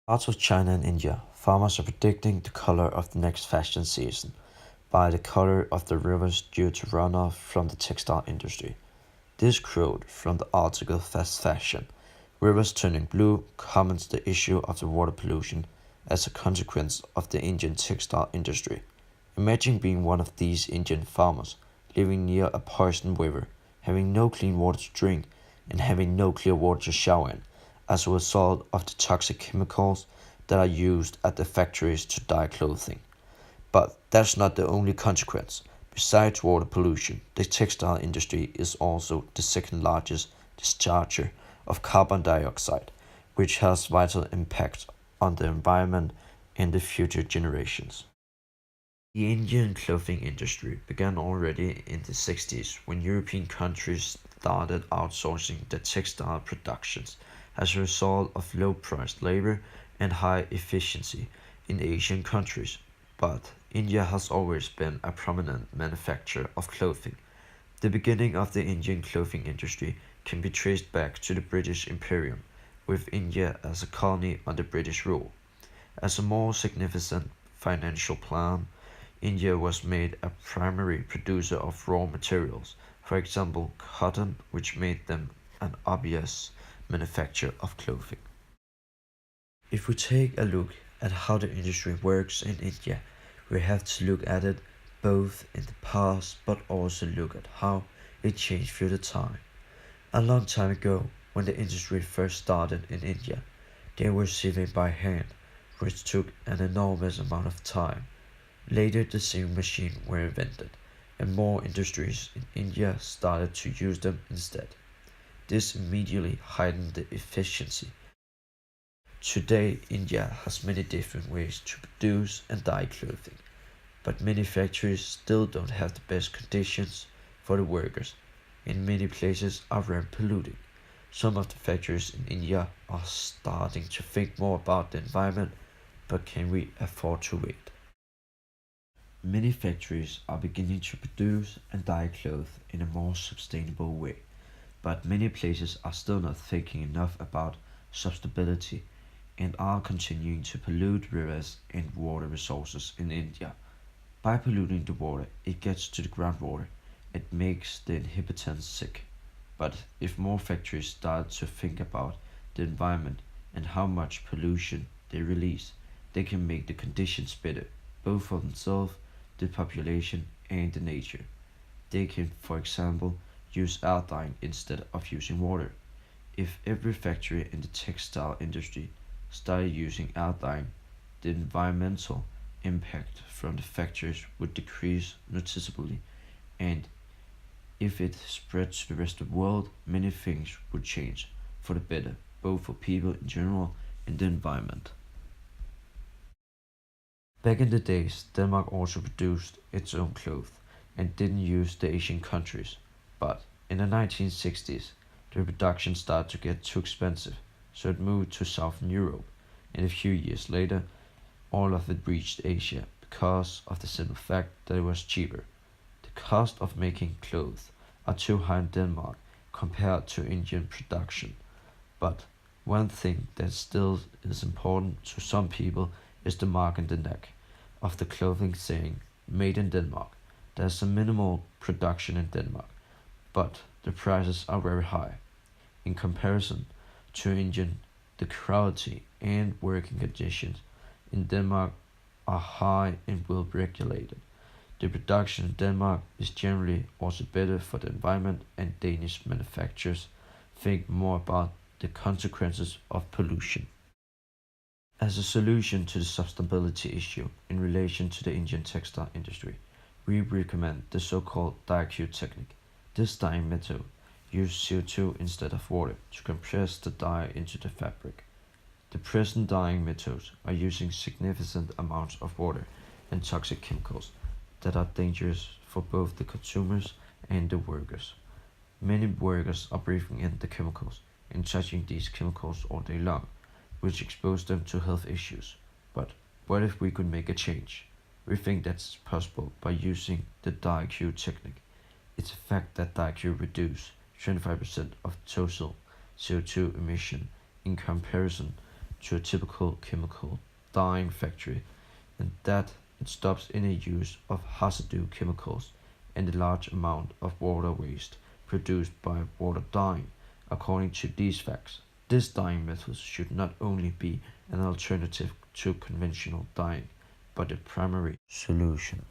Parts of China and India, farmers are predicting the color of the next fashion season by the color of the rivers due to runoff from the textile industry. This quote from the article Fast Fashion, Rivers Turning Blue, comments the issue of the water pollution as a consequence of the Indian textile industry. Imagine being one of these Indian farmers living near a poisoned river, having no clean water to drink, and having no clear water to shower in, as a result of the toxic chemicals that are used at the factories to dye clothing. But that's not the only consequence. Besides water pollution, the textile industry is also the second largest discharger of carbon dioxide, which has vital impact on the environment and the future generations. The Indian clothing industry began already in the 60s when European countries started outsourcing their textile productions as a result of low priced labor and high efficiency in Asian countries. But India has always been a prominent manufacturer of clothing. The beginning of the Indian clothing industry can be traced back to the British Imperium, with India as a colony under British rule. As a more significant financial plan, India was made a primary producer of raw materials, for example cotton, which made them an obvious manufacturer of clothing. If we take a look at how the industry works in India, we have to look at it both in the past but also look at how it changed through the time. A long time ago, when the industry first started in India, they were sieving by hand, which took an enormous amount of time. Later, the sewing machine were invented, and more industries in India started to use them instead. This immediately heightened the efficiency. Today, India has many different ways to produce and dye clothing, but many factories still don't have the best conditions for the workers, and many places are very polluting. Some of the factories in India are starting to think more about the environment, but can we afford to wait? Many factories are beginning to produce and dye clothes in a more sustainable way, but many places are still not thinking enough about sustainability and are continuing to pollute rivers and water resources in India. By polluting the water, it gets to the groundwater. It makes the inhabitants sick. But if more factories start to think about the environment and how much pollution they release, they can make the conditions better, both for themselves, the population, and the nature. They can, for example, use iodine instead of using water. If every factory in the textile industry started using iodine, the environmental impact from the factories would decrease noticeably, and if it spread to the rest of the world, many things would change for the better, both for people in general and the environment. Back in the days, Denmark also produced its own clothes and didn't use the Asian countries. But in the 1960s, the production started to get too expensive, so it moved to Southern Europe, and a few years later, all of it reached Asia because of the simple fact that it was cheaper. The cost of making clothes are too high in Denmark compared to Indian production. But one thing that still is important to some people is the mark in the neck of the clothing saying "Made in Denmark". There's a minimal production in Denmark, but the prices are very high. In comparison to Indian, the quality and working conditions in Denmark are high and well regulated. The production in Denmark is generally also better for the environment, and Danish manufacturers think more about the consequences of pollution. As a solution to the sustainability issue in relation to the Indian textile industry, we recommend the so-called dye technique. This dyeing method uses CO2 instead of water to compress the dye into the fabric. The present dyeing methods are using significant amounts of water and toxic chemicals that are dangerous for both the consumers and the workers. Many workers are breathing in the chemicals and touching these chemicals all day long, which expose them to health issues. But what if we could make a change? We think that's possible by using the DIQ technique. It's a fact that DIQ reduces 25% of total CO2 emission in comparison to a typical chemical dyeing factory, and that it stops any use of hazardous chemicals and the large amount of water waste produced by water dyeing. According to these facts, this dyeing method should not only be an alternative to conventional dyeing, but the primary solution.